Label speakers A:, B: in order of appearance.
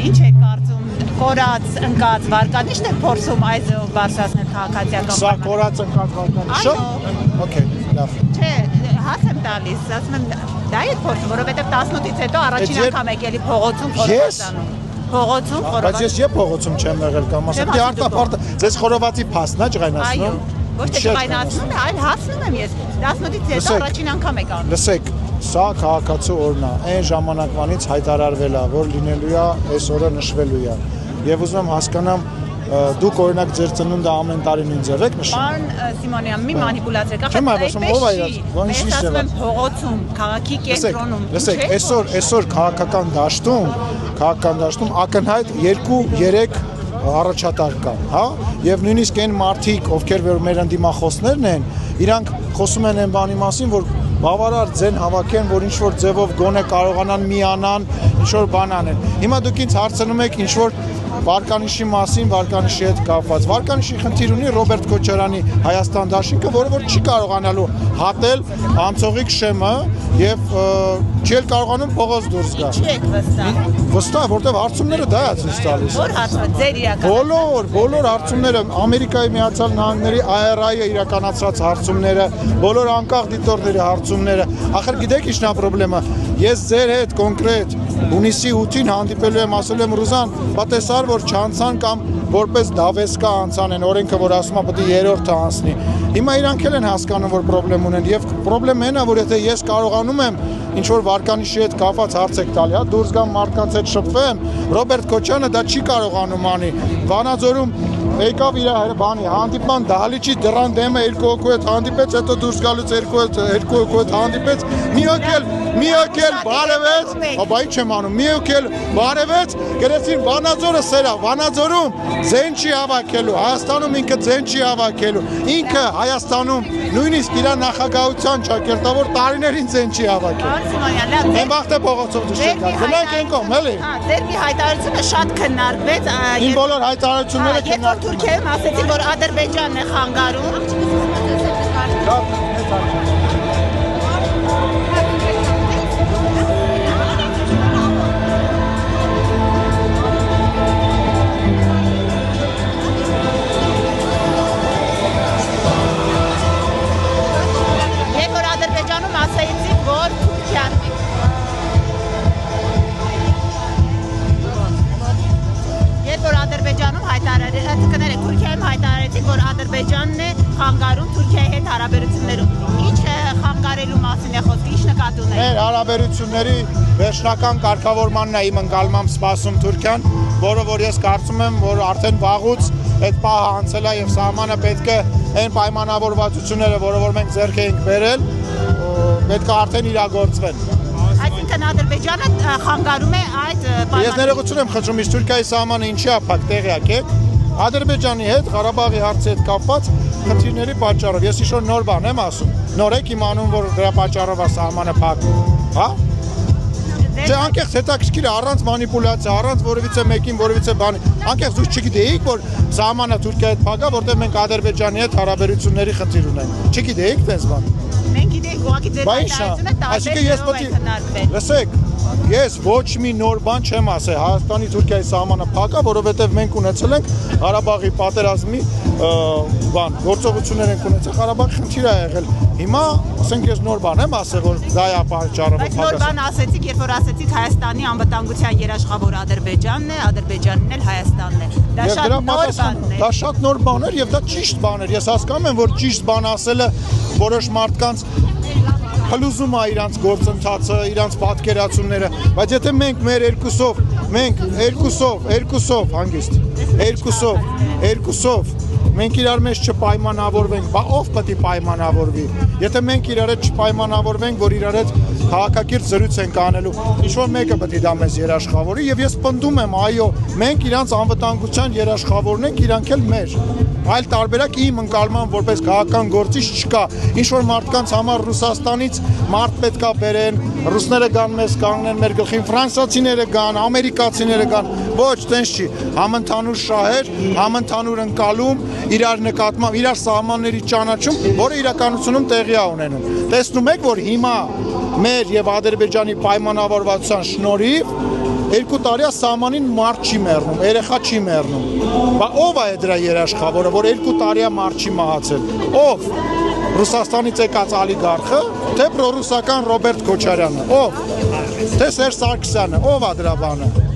A: Ինչ է կարծում կորած ընկած վարկանիշն է փորձում այս բարձրացնել քաղաքացիական
B: Սա կորած ընկած վարկանիշը։ Okay, լավ։
A: Չէ, հաս եմ տալիս, ասում եմ դա է փորձում, որովհետև 18-ից հետո առաջին անգամ եկել փողոցում խորհրդանում։ Փողոցում խորհրդանում։
B: Բայց ես եւ փողոցում չեմ եղել կամ ասեմ, դե արտապարտը ձեզ խորովածի փաստն է ջղայնացնում։
A: Այո, ոչ թե ջղայնացնում է, այլ հասնում եմ ես։ 18-ից հետո առաջին անգամ եք անում։
B: Լսեք, սա քաղաքացու օրն է, այն ժամանակվանից հայտարարվել է, որ լինելու է, այս օրը նշվելու է։ Եվ ուզում եմ հասկանամ, դուք օրինակ ձեր ծնունդը ամեն տարի նույն ձև եք նշում։
A: Պարոն Սիմոնյան, մի մանիպուլյացիա կա,
B: ասում
A: փողոցում, քաղաքի կենտրոնում։
B: Լսեք, այսօր քաղաքական դաշտում ակնհայտ 2-3 առաջատար կան, հա? Եվ նույնիսկ այն մարդիկ, ովքեր որ մեր ընդդիմախոսներն են, իրանք խոսում են այն բանի մասին, որ բավարար ձեն հավաքեն, որ ինչ-որ ձևով գոնե կարողանան միանան, ինչ-որ բան անեն։ Հիմա դուք ինձ հարցնում եք ինչ-որ վարկանիշի մասին, վարկանիշի հետ կապված։ Վարկանիշի խնդիր ունի Ռոբերտ Քոչարյանի Հայաստան դաշինքը, որը որ չի կարողանալու հատել անցողիկ շեմը եւ չի կարողանում փողոց դուրս գալ։
A: Չի եք վստահ։
B: Վստահ, որտեվ հարցումները դա է ցույց տալիս։
A: Որ հարցը ձեր իրական։
B: Բոլոր հարցումները, Ամերիկայի Միացյալ Նահանգների IRI-ը իրականացրած հարցումները, բոլոր անկախ դիտորդների հարցումները, ախր գիտեք ինչն է խնդրեմը։ Ես ձեր հետ կոնկրետ հունիսի 8-ին հանդիպելու եմ, ասել եմ Ռուզան, պատեսար որ չանցան կամ որպես դավեսկա անցան են օրենքը, որ ասում է պետք է երրորդը անցնի։ Հիմա իրանք էլ են հասկանում, որ խնդրեմ ունեն եւ խնդրեմն է, որ եթե ես կարողանում եմ ինչ որ վարկանիշի հետ կապված հարց եք տալի, հա, դուրս գամ մարդկանց հետ շփվեմ, Ռոբերտ Քոչյանը դա չի կարողանում անի։ Վանաձորում եկավ իր բանի հանդիպման դահլիճի դռան դեմը երկու հոգու հետ հանդիպեց, հետո դուրս գալուց երկու հոգու հետ հանդիպեց, մի ոգել բարևեց, բա ինչ եմ անում, մի ոգել բարևեց, գրեցին Վանաձորը սերա, Վանաձորում ձեն չի հավաքելու, Հայաստանում ինքը ձեն չի հավաքելու, ինքը Հայաստանում նույնիսկ իր նախագահության ճակերտավոր տարիներին ձեն չի հավաքել։ Այն վաղտե փողոցով դուրս եկա, գնանք այն կողմ, էլի։
A: Ձեր մի հայտարարությունը շատ քննարկվեց։
B: Իմ բոլոր հայտարարությունները
A: քննարկվեցին։ Թուրքիայում ասեցին, որ Ադրբեջանն է խանգարում։ Եվ որ Ադրբեջանում ասեցին, որ Թուրքիան Ադրբեջանում Թուրքիայում հայտարարեցին, որ Ադրբեջանն է խանգարում Թուրքիայի հետ հարաբերություններում։ Ինչ խանգարելու մասին է խոսքը, ինչ նկատի ունեք։
B: Մեր հարաբերությունների վերջնական կարգավորմանն է իմ ընկալմամբ սպասում Թուրքիան, որը որ ես կարծում եմ, որ արդեն վաղուց այդ պահը անցել է եւ սահմանը պետք է այն պայմանավորվածությունները, որը որ մենք ձեռք ենք բերել, պետք է արդեն իրագործվեն։
A: Այսինքն Ադրբեջանը խանգարում է այդ պայմանները։
B: Ես ներողություն եմ խնդրում, իսկ Թուրքիայի սահմանը ինչի է փակ, տեղյակ եք։ Ադրբեջանի հետ Ղարաբաղի հարցի հետ կապված խնդիրների պատճառով ես ինչ-որ նոր բան եմ ասում։ Նոր եք իմանում, որ դրա պատճառով է սահմանը փակ, հա? Չէ, անկեղծ հետաքրքիր է, առանց մանիպուլյացիա, առանց որևիցե մեկին, որևիցե բանի։ Անկեղծ դուք չգիտեիք, որ սահմանը Թուրքիայի հետ փակ է, որտեղ մենք Ադրբեջանի հետ հարաբերությունների խնդիր ունենք։ Չգիտեիք դες բան։
A: Մենք գիտենք, ուղղակի ձեր հայտարարությունը տարբեր քննարկվել։
B: Լսեք, ես ոչ մի նոր բան չեմ ասել, Հայաստանի Թուրքիայի սահմանը փակ է, որովհետև մենք ունեցել ենք Ղարաբաղի պատերազմի բան, գործողություններ ենք ունեցել, Ղարաբաղի խնդիր է եղել։ Հիմա, ասենք ես նոր բան եմ ասել, որ դա է պատճառը,
A: որ նոր բան ասեցիք, երբ որ ասեցիք Հայաստանի անվտանգության երաշխավոր Ադրբեջանն է, Ադրբեջանն էլ Հայաստանն է։ Դա շատ նոր բան է։
B: Դա շատ նոր բան էր եւ դա ճիշտ բան էր։ Ես հասկանում եմ, որ ճիշտ բան ասելը որոշ մարդկանց փլուզում է իրանց գործընթացը, իրանց պատկերացումները, բայց եթե մենք մեր երկուսով հանգիստ, երկուսով մենք իրար մեջ չպայմանավորվենք, բա ով պետք է պայմանավորվի։ Եթե մենք իրար հետ չպայմանավորվենք, որ իրար հետ քաղաքակիրթ զրույց ենք անելու, ինչ-որ մեկը պետք է դա մեզ երաշխավորի եւ ես պնդում եմ, այո, մենք իրանց անվտանգության երաշխավորն ենք, իրանք էլ մեր։ Այլ տարբերակ իմ ընկալման որպես քաղաքական գործիչ չկա։ Ինչ-որ մարդկանց համար Ռուսաստանից մարդ պետքա բերեն, ռուսները գան մեզ կանգնեն մեր գլխին, ֆրանսիացիները գան, ամերիկացիները գան, ոչ, տենց չի, համընդհանուր շահեր, համընդհանուր ընկալում, իրար նկատմամբ, իրար սահմանների ճանաչում, որը իրականությունում տեղի է ունենում։ Տեսնում եք, որ հիմա մեր եւ Ադրբեջանի պայմանավորվածության շնորհիվ 2 տարի է սահմանին մարդ չի մեռնում, երեխա չի մեռնում։ Բա ով է դրա երաշխավորը, որ 2 տարի է մարդ չի մահացել։ Ով։ Ռուսաստանից եկած օլիգարխը, թե պրոռուսական Ռոբերտ Քոչարյանը, ով։ Թե Սերժ Սարգսյանը, ով է դրա բանը։